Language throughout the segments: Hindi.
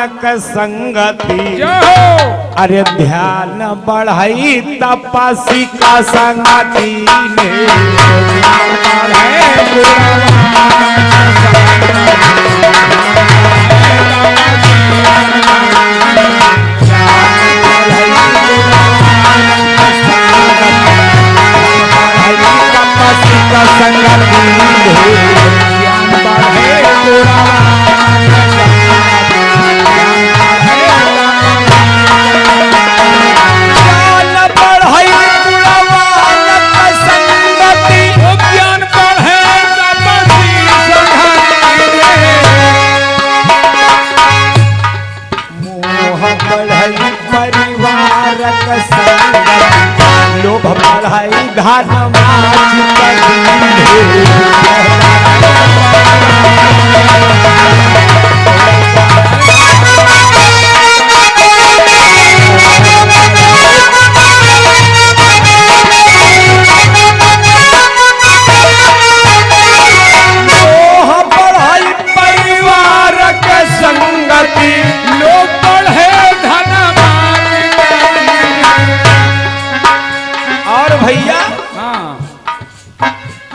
मानक संगति, अरे ध्यान बढ़ाई तपसी का संगति ने, ध्यान बढ़ाई तपसी का संगति ने, ज्ञान बढ़े लोभ बढ़ाई धन मोह बढ़ाई परिवार के संगति, लोभ बढ़े धन भैया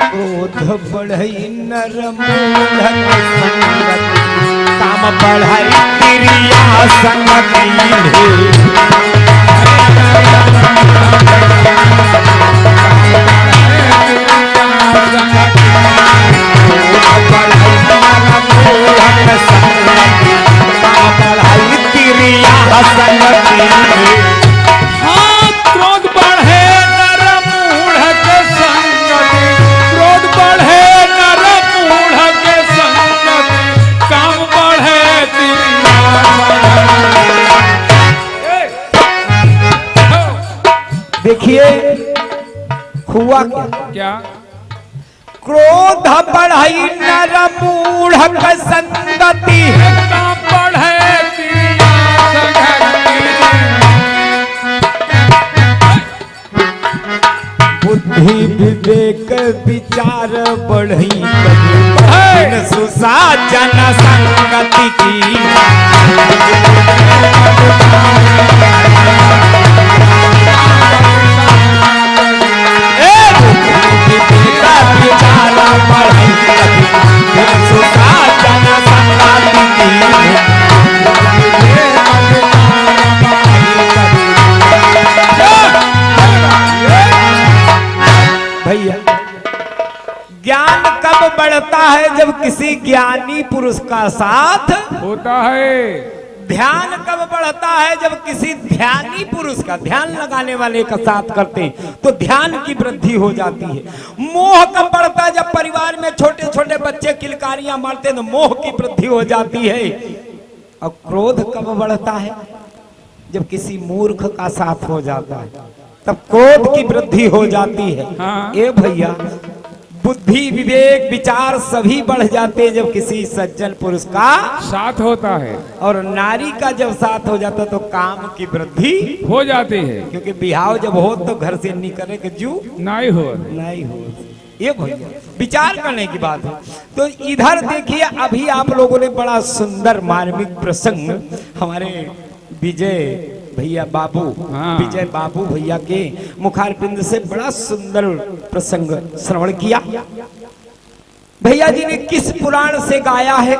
क्रोध बढ़ई नर मूढ़ संगति, काम बढ़ाई क्रिया संगति बढ़ाई क्रिया संगति। देखिए हुआ क्या, क्रोध बढ़ाई नर मूढ़ संगति, बुद्धि विवेक विचार बढ़ई सुसाचन संगति की, भैया ज्ञान कब बढ़ता है? जब किसी ज्ञानी पुरुष का साथ होता है। ध्यान कब बढ़ता है? जब किसी ध्यानी पुरुष का, ध्यान लगाने वाले का साथ करते तो ध्यान की वृद्धि हो जाती है। मोह कब बढ़ता है? जब परिवार में छोटे छोटे बच्चे किलकारियां मारते हैं तो मोह की वृद्धि हो जाती है। और क्रोध कब बढ़ता है? जब किसी मूर्ख का साथ हो जाता है तब क्रोध की वृद्धि हो जाती है। ए भैया बुद्धि विवेक विचार सभी बढ़ जाते हैं जब किसी सज्जन पुरुष का साथ होता है। और नारी का जब साथ हो जाता तो काम की वृद्धि हो जाती है, क्योंकि बिहाव जब हो तो घर से निकलने के जू नहीं हो। ये भैया विचार करने की बात है। तो इधर देखिए अभी आप लोगों ने बड़ा सुंदर मार्मिक प्रसंग हमारे विजय भैया बाबू, विजय बाबू भैया के मुखारबिंद से बड़ा सुंदर प्रसंग श्रवण किया। भैया जी ने किस पुराण से गाया है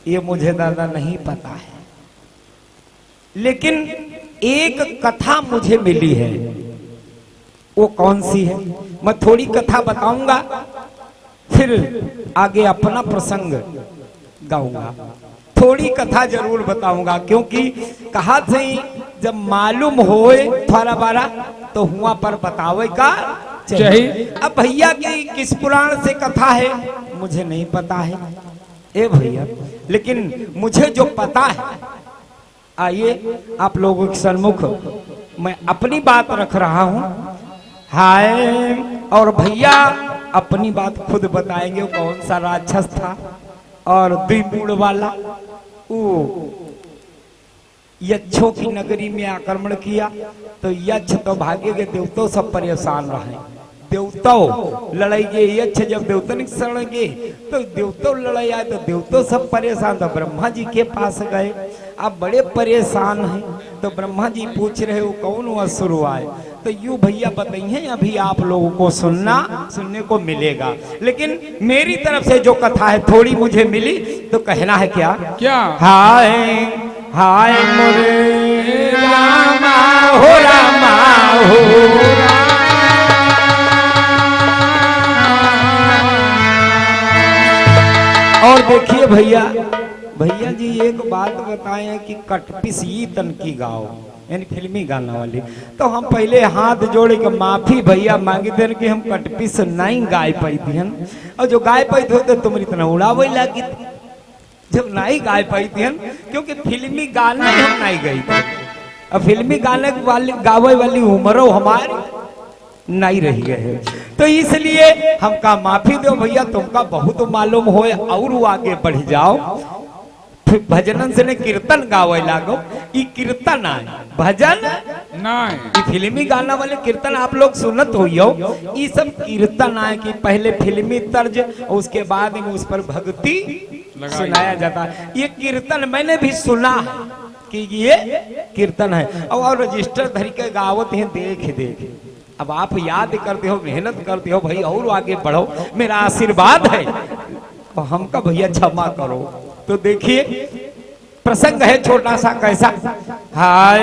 ये मुझे दादा नहीं पता है, लेकिन एक कथा मुझे मिली है। वो कौन सी है मैं थोड़ी कथा बताऊंगा, फिर आगे अपना प्रसंग गाऊंगा। थोड़ी कथा जरूर बताऊंगा, क्योंकि कहा थे जब मालूम होए थोड़ा बारा तो हुआ पर बतावे का चाहिए। अब भैया की किस पुराण से कथा है मुझे नहीं पता है ए भैया, लेकिन मुझे जो पता है आइए आप लोगों के सम्मुख मैं अपनी बात रख रहा हूं। हाय और भैया अपनी बात खुद बताएंगे कौन सा राक्षस था और द्विमूढ़ वाला वो यक्षों की नगरी में आक्रमण किया तो यक्ष तो भाग्य के देवताओं सब परेशान रहे। देवतो लड़ाइए ये अच्छा, जब देवता नहीं सड़ेंगे तो देवतो लड़ाई आए तो देवतो सब परेशान, तो ब्रह्मा जी के पास गए। आप बड़े परेशान हैं, तो ब्रह्मा जी पूछ रहे हो कौन वो असुर आए, तो यूं भैया बताइए अभी आप लोगों को सुनने को मिलेगा, लेकिन मेरी तरफ से जो कथा है थोड़ी मुझे मिली तो कहना है क्या क्या। हाय हाय मोरे रामा हो रामा हो, और देखिए भैया जी एक बात बताएं कि कटपिसी तन की गाओ यानी फिल्मी गाना वाली, तो हम पहले हाथ जोड़े के माफी भैया मांगी थे कि हम कटपिस नहीं गाय पाई थी, और जो गाय पाई थे तो तुम इतना उड़ावे लगी जब नहीं गाय पाई थी, क्योंकि फिल्मी गाने हम नहीं गई थे, अब फिल्मी गाने वाली गावे वाली उम्र हमारी नहीं रही है, तो इसलिए हमका माफी दो भैया, तुमका बहुत मालूम हो और आगे बढ़ जाओ। भजनन से ने कीर्तन गावे लागो, ई कीर्तन आए भजन नहीं, फिल्मी गाना वाले कीर्तन आप लोग सुनत हो, ये सब कीर्तन आए कि पहले फिल्मी तर्ज और उसके बाद में उस पर भक्ति सुनाया जाता है। ये कीर्तन मैंने भी सुना कि ये कीर्तन है, और रजिस्टर धरी के गावत हैं देख अब आप याद करते हो, मेहनत करते हो भाई, और आगे बढ़ो, मेरा आशीर्वाद है, तो हमका भैया क्षमा करो। तो देखिए प्रसंग है छोटा सा, कैसा हाय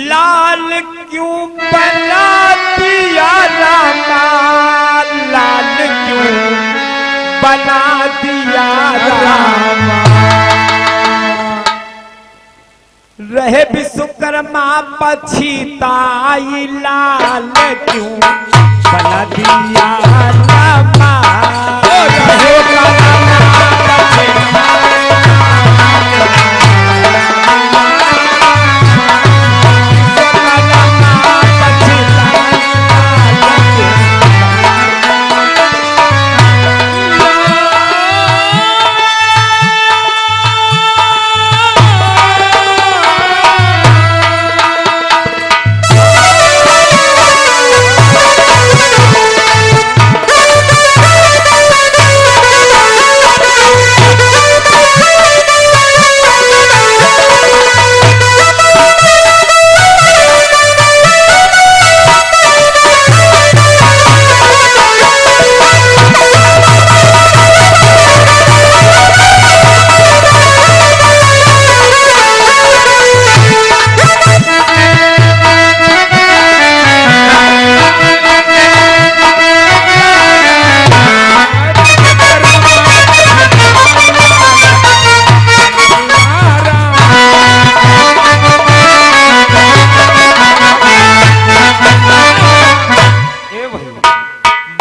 लाल क्यों बना दिया रामा, लाल क्यों बना दिया रामा, रहे विश्वकर्मा पछिताई, लाल क्यों बना दिया रामा, रहे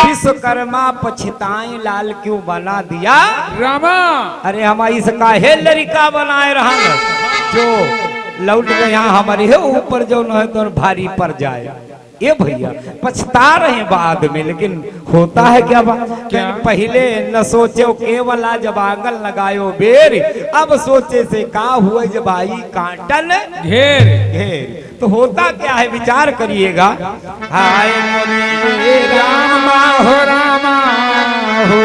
विश्वकर्मा पछताएं, लाल क्यों बना दिया रामा, अरे हम इसका है लड़का बनाए रहा जो लौट के यहाँ हमारे है ऊपर जो न है तो भारी पड़ जाए। ये भैया पछता रहे बाद में, लेकिन होता है क्या क्या पहले न सोचे केवल जब आंगन लगायो बेर, अब सोचे से का हुआ जब आई कांटन घेर घेर, तो होता क्या है विचार करिएगा। हाय मोरे रामा हो रामा हो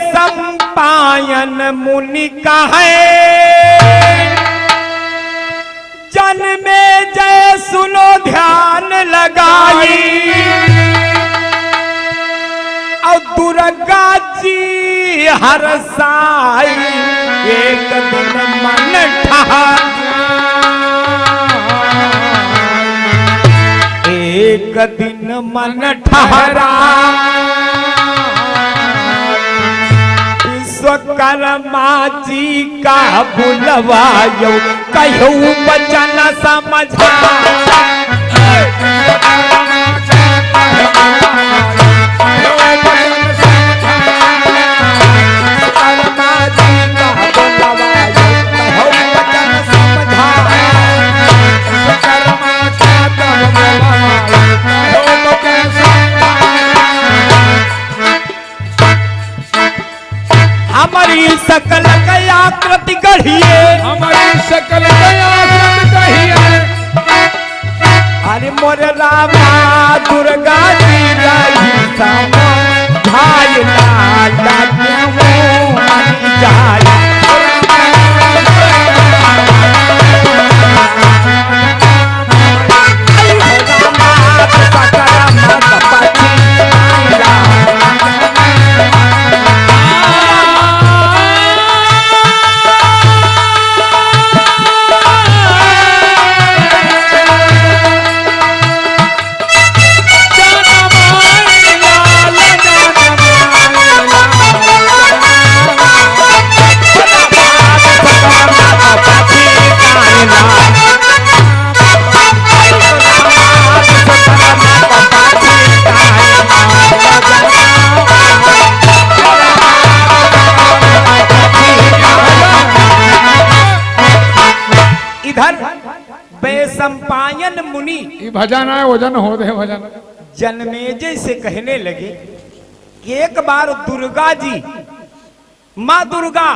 संपायन मुनि का है, जन में जय सुनो ध्यान लगाई, और दुर्गा जी हर साई, एक दिन मन एक दिन मन ठहरा, विश्वकर्मा जी का बुलवायो, कहो बचन समझा, हमारी सकल दया सब कहिए। अरे मोर रामा दुर्गा जी रही सम भाई लाला क्यों मन जाए। वैशंपायन मुनि भजन है वजन हो दे भजन जनमेजय से कहने लगे कि एक बार दुर्गा जी माँ दुर्गा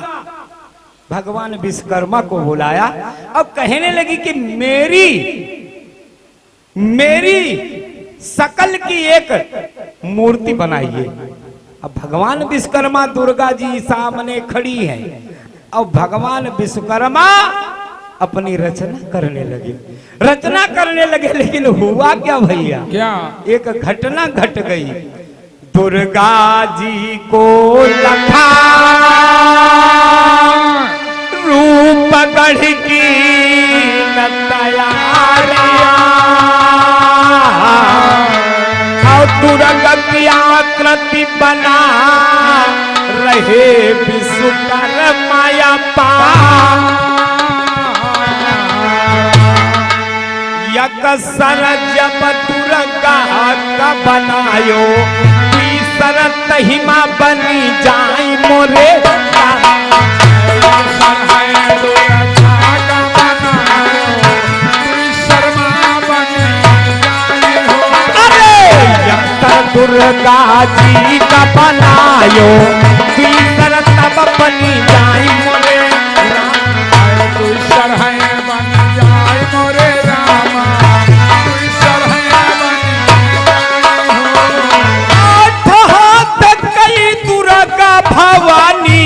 भगवान विश्वकर्मा को बुलाया। अब कहने लगी कि मेरी शकल की एक मूर्ति बनाइए। अब भगवान विश्वकर्मा दुर्गा जी सामने खड़ी हैं। अब भगवान विश्वकर्मा अपनी रचना करने लगे लेकिन हुआ क्या भैया? क्या? एक घटना घट गई। दुर्गा जी को लखा रूप गढ़ की न तैयारिया और दुर्गा की आकृति बना रहे विश्वकर्मा यकसर जब दुर्गा का बनायो तीसर तहिमा बनी जाई मोरे। अरे यकसर दुर्गा जी का बनायो तीसर तब बनी जाई मोरे। तीसर है बन जाए मोरे रामा। भवानी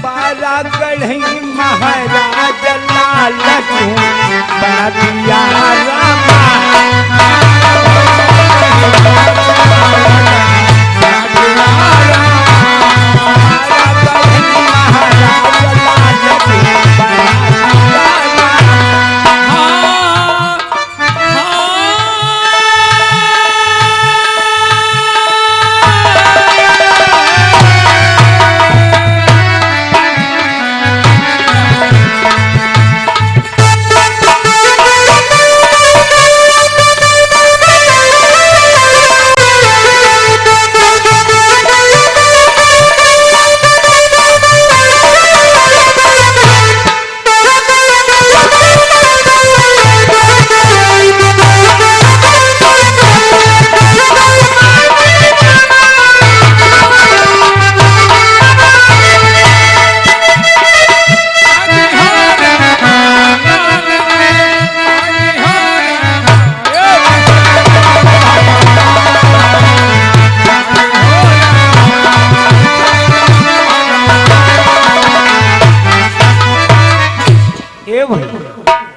बारा गढ़ी महाराज लाल बना दिया रामा।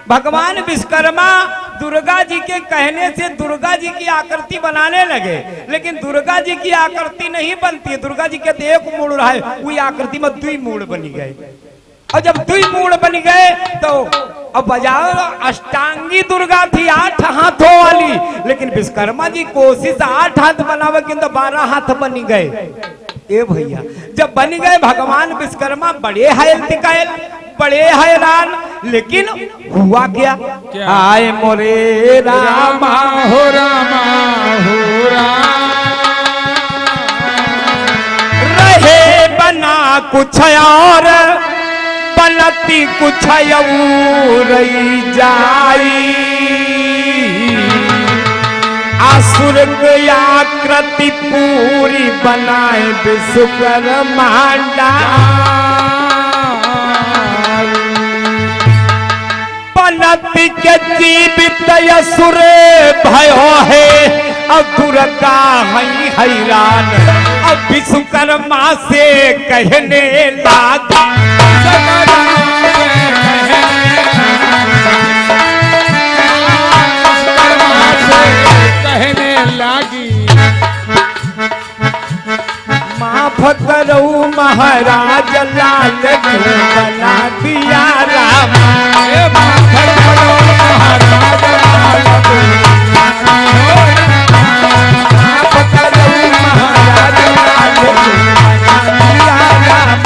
भगवान विश्वकर्मा दुर्गा जी के कहने से दुर्गा जी की आकृति बनाने लगे, लेकिन दुर्गा जी की आकृति नहीं बनती है। दुर्गा जी कहते एक मूड रहा है, वही आकृति में दुई मूड बनी गए। और जब दुई मूड बन गए तो अब बजाओ अष्टांगी दुर्गा थी 8 हाथों वाली, लेकिन विश्वकर्मा जी कोशिश 8 हाथ बनावे किंतु 12 हाथ बन गए। ए भैया जब बन गए भगवान विश्वकर्मा बड़े बड़े हैरान, लेकिन हुआ क्या? आए मोरे रामा हो रामा हो रहे बना कुछ और बनती कुछ और जाई। असुर की आकृति पूरी बनाए विश्वकर्मा बनति के जीवित असुर भयो है असुर का हैरान अब विश्वकर्मा से कहने लगा माफ करो महाराज लाल क्यों बना दिया राम माफ करो महाराज लाल माफ करो महाराज लाल दिया राम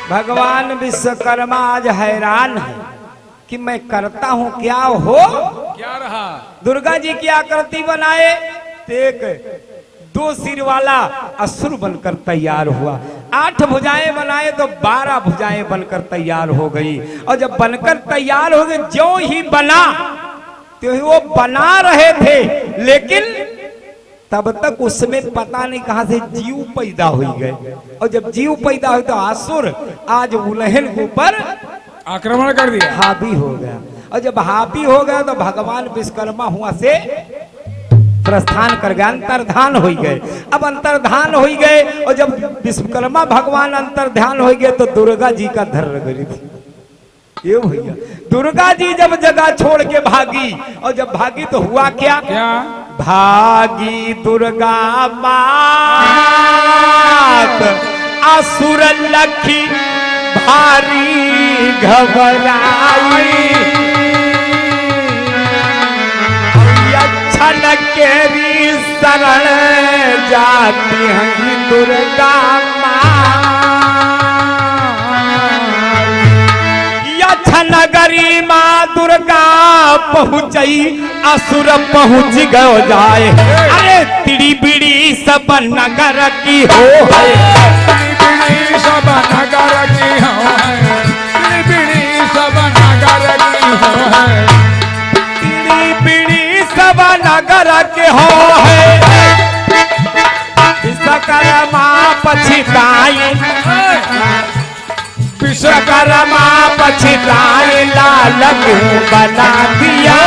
भगवान विश्वकर्मा आज हैरान है कि मैं करता हूँ क्या हो क्या रहा। दुर्गा जी की आकृति बनाए एक 2 सिर वाला असुर बनकर तैयार हुआ 8 भुजाएं बनाए तो 12 भुजाएं बनकर तैयार हो गई और जब बनकर तैयार हो गई जो ही बना तो ही वो बना रहे थे लेकिन तब तक उसमें पता नहीं कहां से जीव पैदा हो गए और जब जीव पैदा हुए तो असुर आज उलहन के ऊपर आक्रमण कर दिया हावी हो गया और जब हावी हो गया तो भगवान विश्वकर्मा हुआ से प्रस्थान कर गए अंतर्धान हो गए। अब अंतर्धान हो गए और जब विश्वकर्मा भगवान अंतर्धान हो गए तो दुर्गा जी का धर गई थी ये भैया दुर्गा जी जब जगह छोड़ के भागी और जब भागी तो हुआ क्या भागी दुर्गा मात असुर लखी भारी घबराई छन केरी शरण जाती हैं दुर्गा नगरी माँ दुर्गा पहुँचई असुर पहुँच गयो जाए अरे तिड़ी बिड़ी सब नगर की हो है बिड़ी सब नगर की हो है बिड़ी सब नगर की हो है तिड़ी बिड़ी सब नगर के हो है विश्वकर्मा पछताए विश्वकर्मा पछताए लाल क्यों बना दिया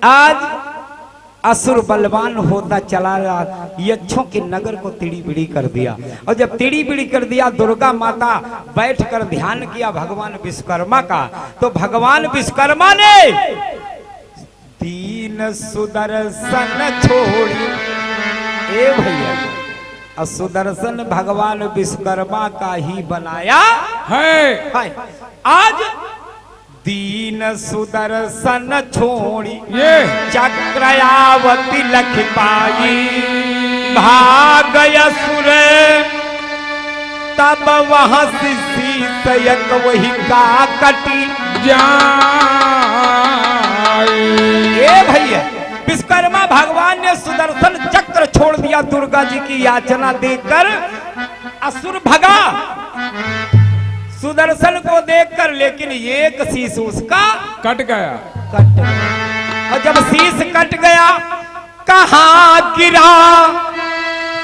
आज असुर बलवान होता चला रहा यक्षों के नगर को तिड़ी बिड़ी कर दिया और जब तिड़ी बिड़ी कर दिया दुर्गा माता बैठकर ध्यान किया भगवान विश्वकर्मा का तो भगवान विश्वकर्मा ने 3 सुदर्शन छोड़ी ए भैया, और सुदर्शन भगवान विश्वकर्मा का ही बनाया है। आज दीन सुदर्शन छोड़ी ये चक्रयावती लख पाई, भाग असुर तब वहां सीतयक वही का कटी जाए। ए भैया, विश्वकर्मा भगवान ने सुदर्शन चक्र छोड़ दिया दुर्गा जी की याचना देकर, असुर भगा सुदर्शन को देखकर, लेकिन एक शीश उसका कट गया। और जब शीश कट गया, कहां गिरा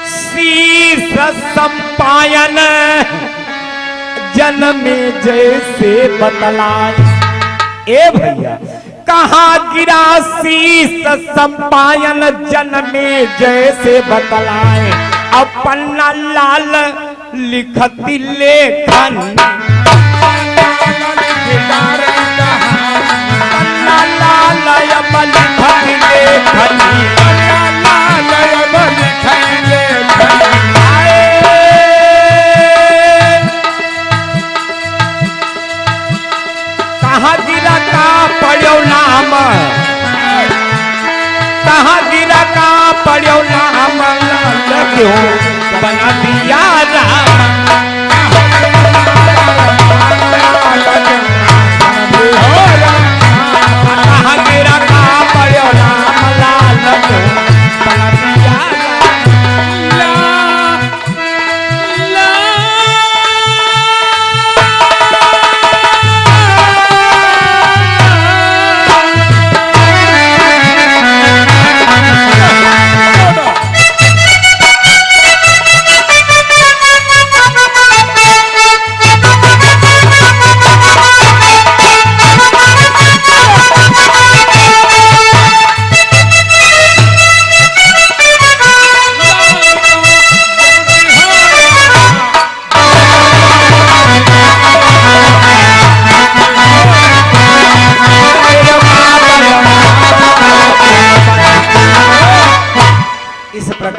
शीश संपायन, जन्मे जैसे बतलाए। ए भैया, कहां गिरा शीश संपायन, जन्मे जैसे बतलाए। अब पन्ना लाल लिखती लेखन, पन्ना लाल अब लिखती लेखन, कहाँ गिरा का पढ़ो नाम, कहाँ गिरा का पढ़ो नाम, क्यों बना दिया राम। कहाँ गिरा का पढ़ो नाम, लाल क्यों बना दिया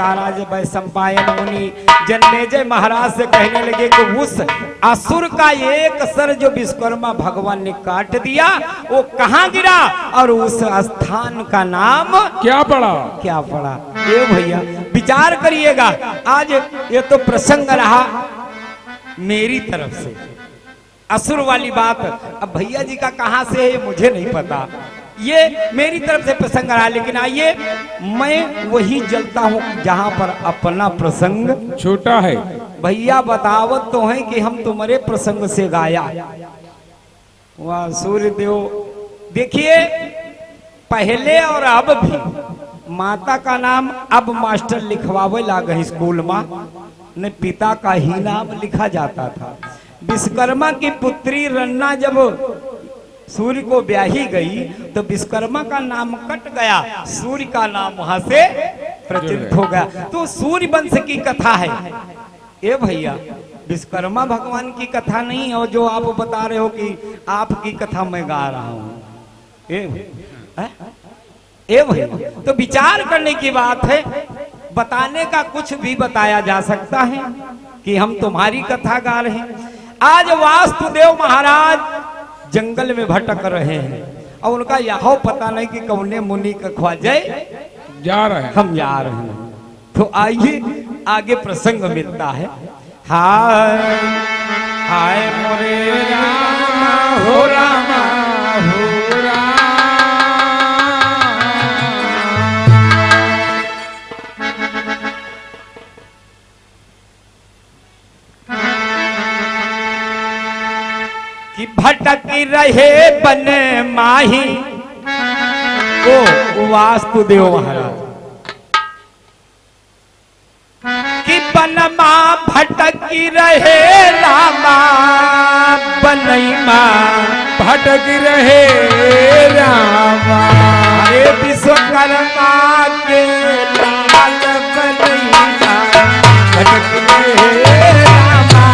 आज वैशंपायन मुनि जन्मेजय महाराज से कहने लगे कि उस असुर का एक सर जो विश्वकर्मा भगवान ने काट दिया वो कहाँ गिरा और उस स्थान का नाम क्या पड़ा। ये भैया विचार करिएगा। आज ये तो प्रसंग रहा मेरी तरफ से असुर वाली बात, अब भैया जी का कहां से है मुझे नहीं पता, ये मेरी तरफ से प्रसंग रहा। लेकिन आइए मैं वही जलता हूँ जहां पर अपना प्रसंग छोटा है। भैया बतावत तो है कि हम तुम्हारे प्रसंग से गाया। वाह सूर्य देव, देखिए पहले और अब भी माता का नाम अब मास्टर लिखवावे लागे स्कूल में, न पिता का ही नाम लिखा जाता था। विश्वकर्मा की पुत्री रन्ना जब सूर्य को ब्याही गई तो विश्वकर्मा का नाम कट गया, सूर्य का नाम वहां से प्रचलित हो गया। तो सूर्य वंश की कथा है ये भैया, विश्वकर्मा भगवान की कथा नहीं है। और जो आप बता रहे हो कि आपकी कथा मैं गा रहा हूँ, ये भैया तो विचार करने की बात है। बताने का कुछ भी बताया जा सकता है कि हम तुम्हारी कथा गा रहे हैं। आज वास्तुदेव महाराज जंगल में भटक रहे हैं और उनका यह पता नहीं कि कौने मुनि का ख्वाजा जा रहे हैं, हम जा रहे हैं। तो आइए आगे प्रसंग मिलता है। हाय हाय मोरे रामा हो रामा हो कि भटक रहे बन माही ओ वास्तुदेव महाराज कि बनमा भटक रहे रामा बनैमा भटक रहे रामा हे विश्वकर्मा के लाल बनैमा भटक रहे रामा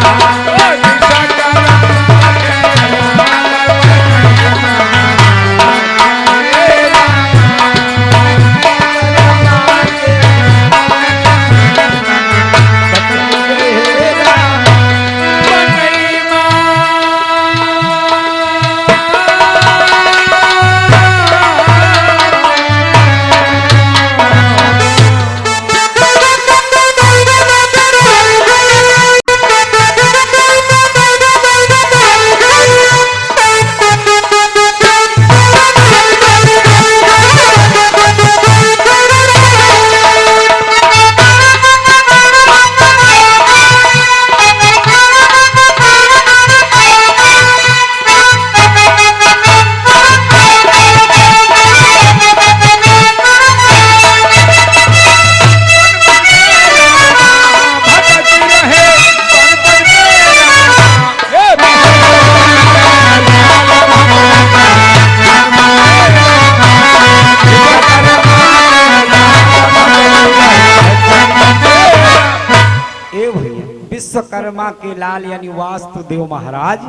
ए भैया विश्वकर्मा के लाल यानी वास्तुदेव महाराज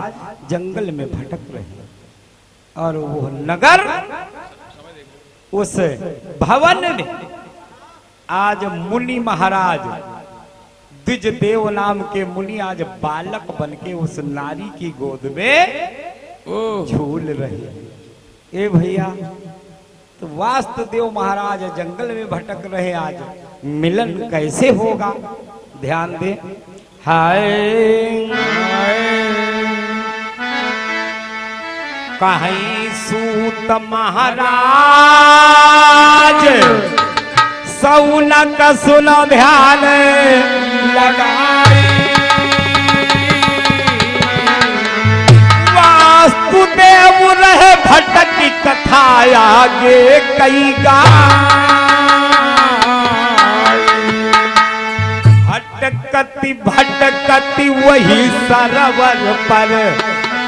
जंगल में भटक रहे और वो नगर उस भवन में आज मुनि महाराज द्विज देव नाम के मुनि आज बालक बनके उस नारी की गोद में झूल रहे। ए भैया तो वास्तुदेव महाराज जंगल में भटक रहे, आज मिलन कैसे होगा? ध्यान दे। हाय कहीं सूत महाराज सौनक सुन ध्यान लगाई, वास्तुदेव रहे भटकी कथा आगे कई गा, भटकती भटकती वही सरोवर पर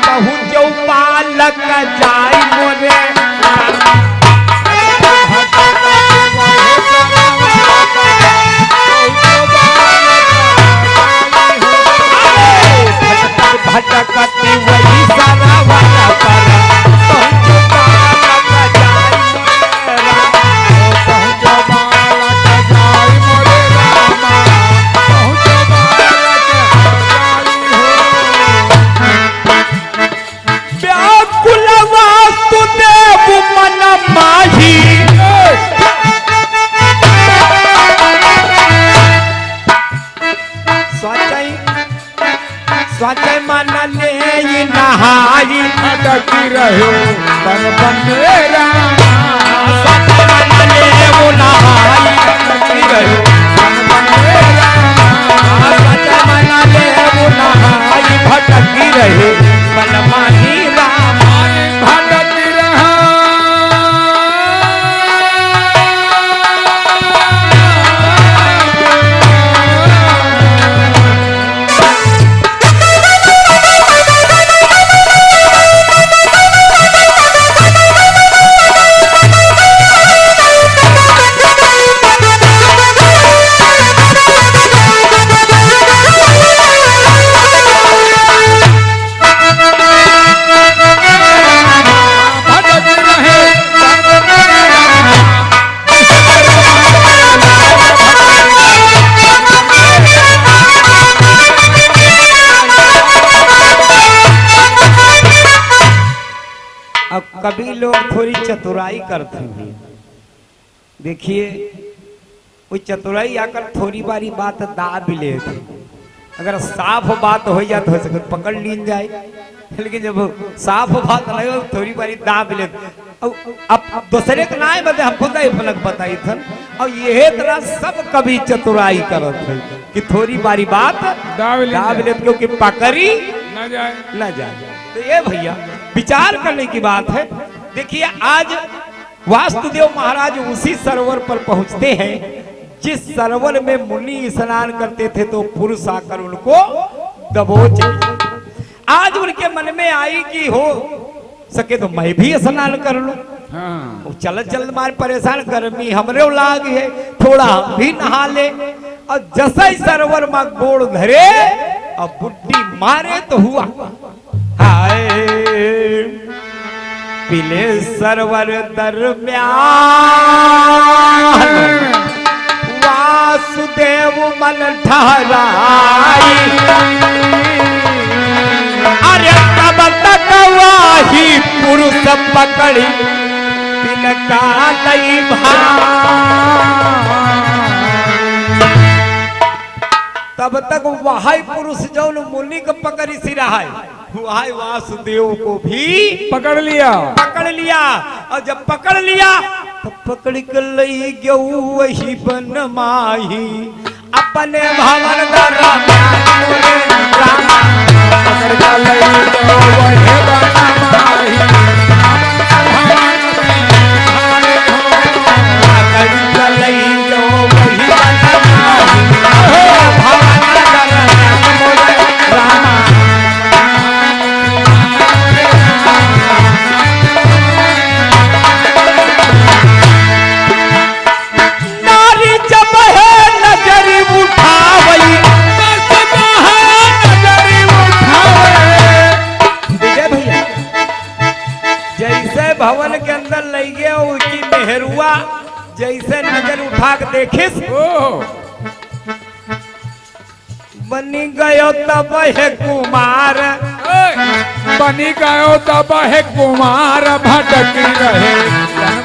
पहुँचो बालक जाई मोरे, भटकती वही सरोवर पर पहुँचो बालक जाई मोरे, पहुँचो बालक जाई मोरे रामा, पहुँचो बालक व्याकुल वास्तुदेव मन माही, स्वचय मन ले नहाई, भटकी रहे बन बनेरा, स्वचय मन ले वो नहाई, भटकी रहे बन बनेरा, स्वचय मन ले वो नहाई, भटकी रहे बन माही राम, भटकी रहा कभी लोग थोड़ी चतुराई करते हैं। देखिए वो चतुराई आकर थोड़ी बारी बात दाब भी ले, अगर साफ बात हो जाए तो हो सके पकड़ लीन जाए, लेकिन जब साफ बात नहीं हो थोड़ी बारी दाब ले, अब दूसरे के नाम बता हमको तो फलक बताई थन, और यह तरह सब कभी चतुराई करत है कि थोड़ी बारी बात दाब ले, क्योंकि पकड़ी न जाए। तो ये भैया विचार करने की बात है। देखिए आज वास्तुदेव महाराज उसी सरोवर पर पहुंचते हैं जिस सरोवर में मुनि स्नान करते थे, तो पुरुष आकर उनको दबोचे। आज उनके मन में आई कि हो सके तो मैं भी स्नान कर लूं। हाँ। चल चल मार परेशान, गर्मी हमरे लाग है, थोड़ा हम भी नहा ले। और जैसा ही सरोवर में गोड़ धरे और बुड्ढी मारे तो हुआ हाय पीले सरोवर दरम्यान वासुदेव मन ठहराई, अरे तब तक वही पुरुष पकड़ी तिनका नहीं भाई, तब तक वही पुरुष जो मुनि को पकड़ी सी रहा है, वही वासुदेव को भी पकड़ लिया। और जब पकड़ लिया तो पकड़ कर लई गयो वही बन माही, अपने भवन पकड़ कर लई गयो वही बन माही, पकड़ कर लई गयो वही बन माही, नारी जब है नजर उठावई, देखिस ओ बनी गयो तब है कुमार। बनी गयो तब है कुमार भटकी रहे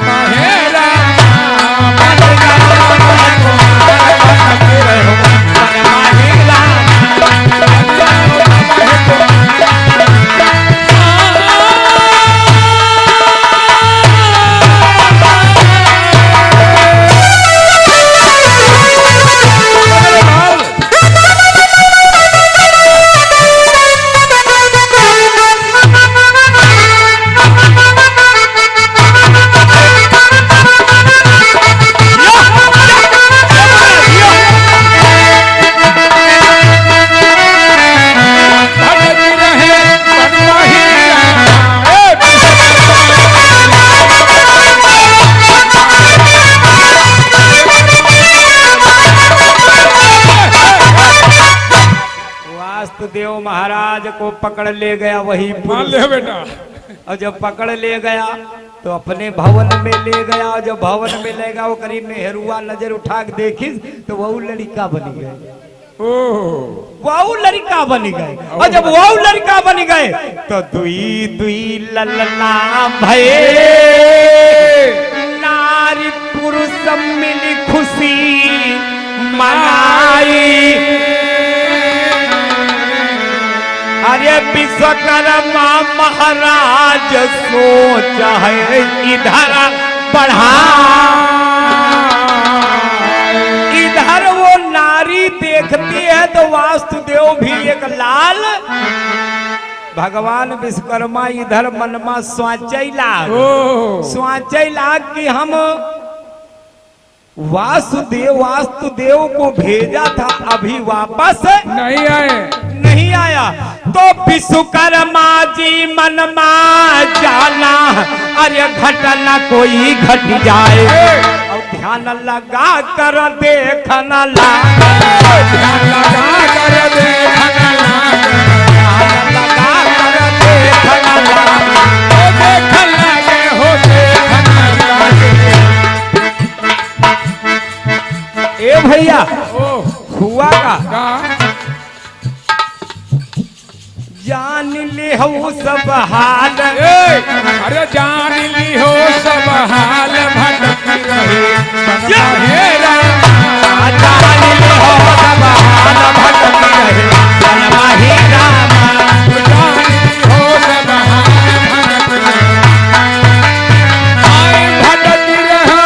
महेरा। बनी गयो तब है कुमार भटकी रहे महेरा। देव महाराज को पकड़ ले गया वही मान ले बेटा। और जब पकड़ ले गया तो अपने भवन में ले गया। और जब भवन में ले गया वो करीब मेहरुआ नजर उठा के देखी तो वह लड़का बन गए। वह लड़का बन गए। और जब वह लड़का बन गए तो दुई दुई ललना भये नारी पुरुष मिली खुशी मनाई। अरे विश्वकर्मा महाराज सोच है इधर बढ़ा। इधर वो नारी देखती है तो वासुदेव भी एक लाल। भगवान विश्वकर्मा इधर मनमा स्वाचई लाग कि हम वासुदेव को भेजा था अभी वापस नहीं आया। तो विश्वकर्मा जी मनमा जाना अरे घटना कोई घट जाए। और ध्यान लगा कर देखना ध्यान लगा कर देखना ए भैया हुआ का जान ली हो सब हाल। अरे जान ली हो सब हाल भटकी रहे महेरा। जान ली हो सब हाल भटकी रहे महेरा। जान ली हो सब हाल भटकी रहे।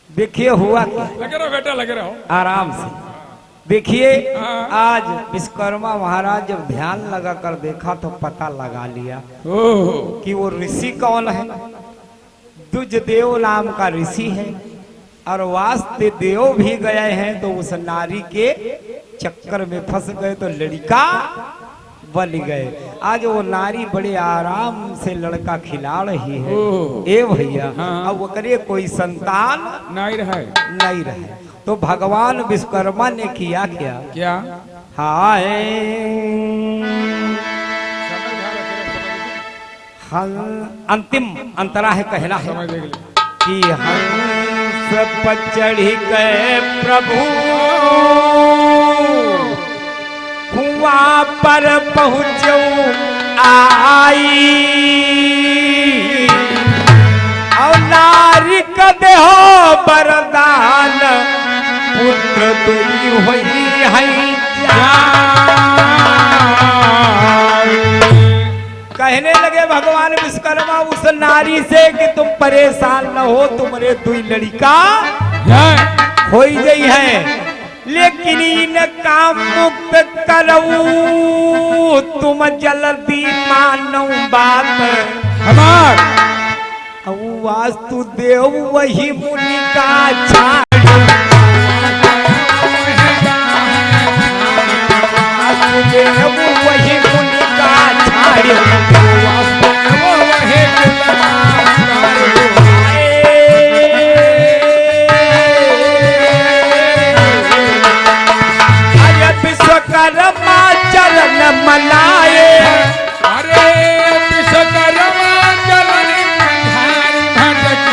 देखिए हुआ लगे रहो बेटा लगे रहो आराम से देखिए। आज विश्वकर्मा महाराज जब ध्यान लगा कर देखा तो पता लगा लिया कि वो ऋषि कौन है। दुजदेव नाम का ऋषि है और वासुदेव भी गए हैं तो उस नारी के चक्कर में फंस गए तो लड़का बन गए। आज वो नारी बड़े आराम से लड़का खिला रही है। ए भैया अब वो करे कोई संतान नहीं रहे तो भगवान विश्वकर्मा ने किया क्या क्या हाय अंतिम अंतरा है कहना है समझ गए। कि हंस पर चढ़ी गए प्रभु हुआ पर पहुँचो आई और नारी का देहो वरदान पुत्र दुई हुई है कहने लगे भगवान विश्वकर्मा उस नारी से कि तुम परेशान न हो, तुम्हारे दुई लड़का हो गई है, लेकिन इन काम मुक्त करऊ तुम जल्दी मानो बात हमार वास्तुदेव वही मुनि का छाड़ वास्तुदेव वही मुनि का छाड़ विश्वकर्मा चरण मनाए अरे विश्वकर्मा चरण भटक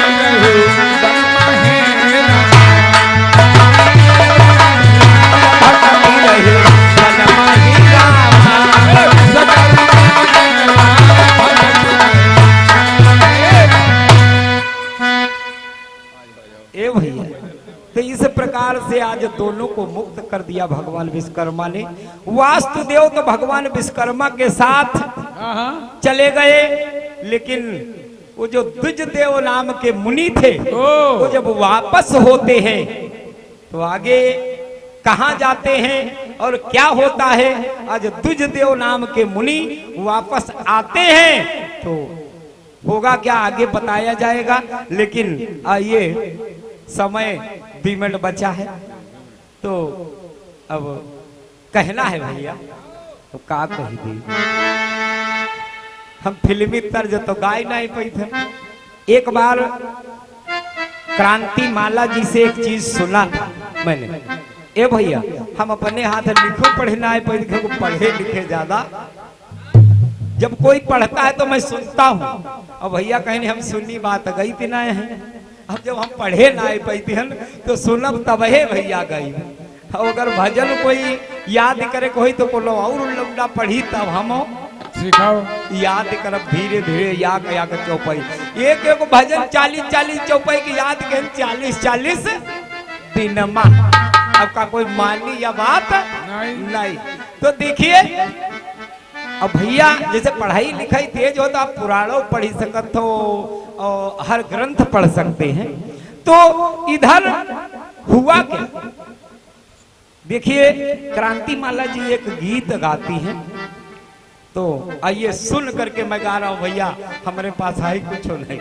ए भैया, तो इस प्रकार से आज दोनों को मुक्त कर दिया भगवान विश्वकर्मा ने। वास्तुदेव तो भगवान विश्वकर्मा के साथ चले गए, लेकिन वो जो द्विजदेव नाम के मुनि थे वो जब वापस होते हैं तो आगे कहाँ जाते हैं और क्या होता है, आज द्विजदेव नाम के मुनि वापस आते हैं तो होगा क्या आगे बताया जाएगा। लेकिन आइए, समय 2 मिनट बचा है तो अब कहना है भैया, तो का कही दी, हम फिल्मी तर्ज तो गाय नहीं पाई थे। एक बार क्रांति माला जी से एक चीज सुना था मैंने। ए भैया, हम अपने हाथ लिखो पढ़े ना पाई, पढ़े लिखे ज्यादा, जब कोई पढ़ता है तो मैं सुनता हूँ। और भैया कहीं हम सुनी बात गई थी ना है, अब जब हम पढ़े ना आई पाई थी तो सुनब तब है भैया गई। अगर भजन कोई याद करे कोई तो बोलो और लौंडा पढ़ी तब हम सिखाओ याद करब धीरे धीरे या कर चौपाई एक एक भजन 40-40 चौपाई की याद कर 40-40 दिन में। अब का कोई मानी या बात नहीं। तो देखिए, अब भैया जैसे पढ़ाई लिखाई तेज हो तो आप पुराणों पढ़ी सकते हो और हर ग्रंथ पढ़ सकते हैं। तो इधर हुआ क्या, देखिए क्रांति माला जी एक गीत गाती हैं, तो आइए सुन करके मैं गा रहा हूँ भैया, हमारे पास है कुछ नहीं,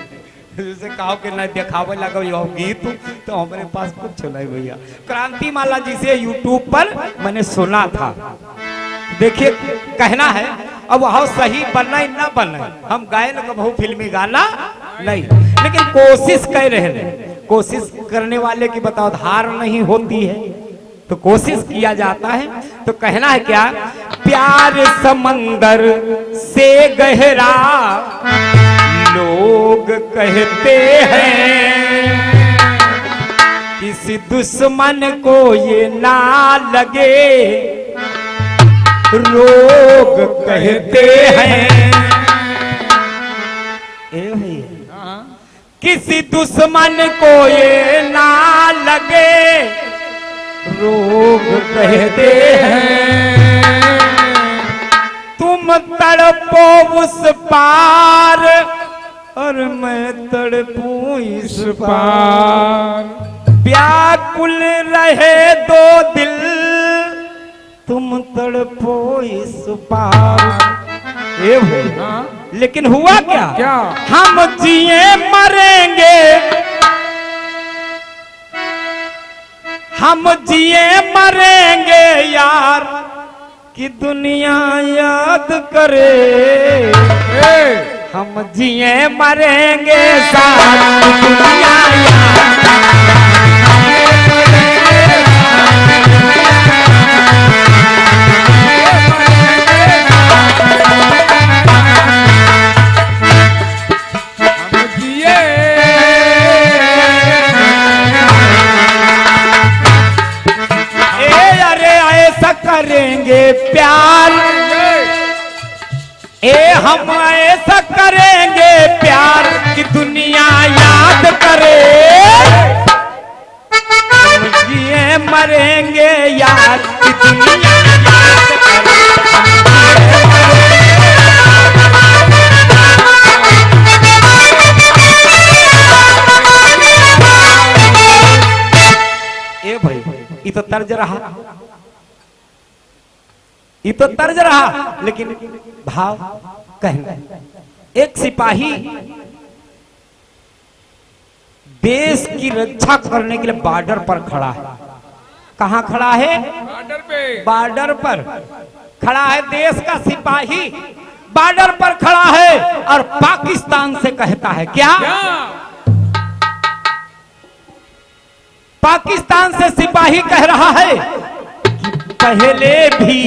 जैसे कहो कि नहीं दिखावे लगा यो गीत तो हमारे पास कुछ नहीं भैया। क्रांति माला जी से यूट्यूब पर मैंने सुना था, देखिए कहना है। अब वह सही बना ना बना, हम गायन कबहू फिल्मी गाना नहीं, लेकिन कोशिश कर रहे हैं। कोशिश करने वाले की बताओ हार नहीं होती है, तो कोशिश किया जाता है। तो कहना है क्या, प्यार समंदर से गहरा लोग कहते हैं, किसी दुश्मन को ये ना लगे रोग कहते हैं। किसी दुश्मन को ये ना लगे रोग कहते हैं। तुम तड़पो उस पार और मैं तड़पूं इस पार, व्याकुल रहे दो दिल तुम तड़पो इस पार। लेकिन हुआ क्या, हम जिए मरेंगे, हम जिए मरेंगे यार कि दुनिया याद करे। हम जिए मरेंगे साथ दुनिया याद प्यार, हम ऐसा करेंगे प्यार कि दुनिया याद करे, जिए मरेंगे यार कि दुनिया याद करे। ए भाई ये तो तर्ज रहा, ये तो तर्ज रहा, लेकिन भाव कहना, एक सिपाही देश की रक्षा करने के लिए बॉर्डर पर खड़ा है। कहां खड़ा है? बॉर्डर पे। बॉर्डर पर खड़ा है देश का सिपाही, बॉर्डर पर खड़ा है और पाकिस्तान से कहता है क्या? पाकिस्तान से सिपाही कह रहा है कि पहले भी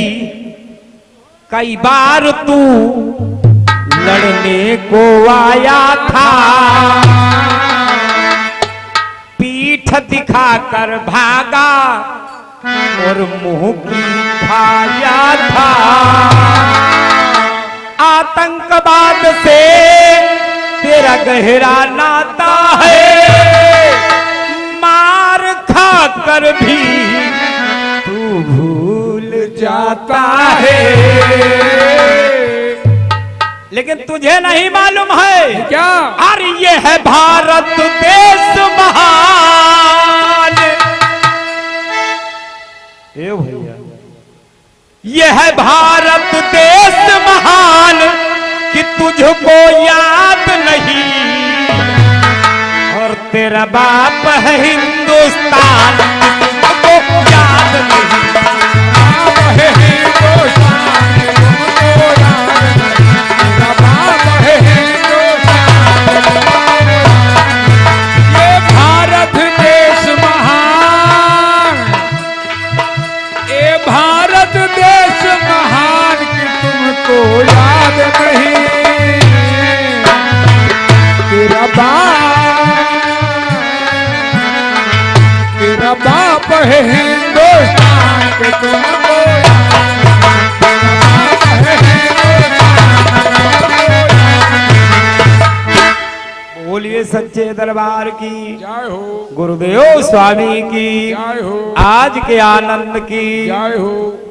कई बार तू लड़ने को आया था, पीठ दिखाकर भागा और मुंह की खाया था। आतंकवाद से तेरा गहरा नाता है, मार खाकर भी तू भूल जाता है। लेकिन तुझे नहीं मालूम है क्या? अरे ये है भारत देश महान, ए भैया ये है भारत देश महान कि तुझको याद नहीं, और तेरा बाप है हिंदुस्तान तुमको याद नहीं। बाप है हिंदुस्तान तुमको याद नहीं, तेरा बाप है हिंदुस्तान तुमको याद नहीं। ये भारत देश महान, ये भारत देश महान कि तुमको याद नहीं, तेरा बाप है हिंदुस्तान के तुमको याद नहीं, तेरा बाप है हिंदुस्तान तुमको याद नहीं। बोलिए सच्चे दरबार की जय हो, गुरुदेव स्वामी की जय हो, आज के आनंद की जय हो।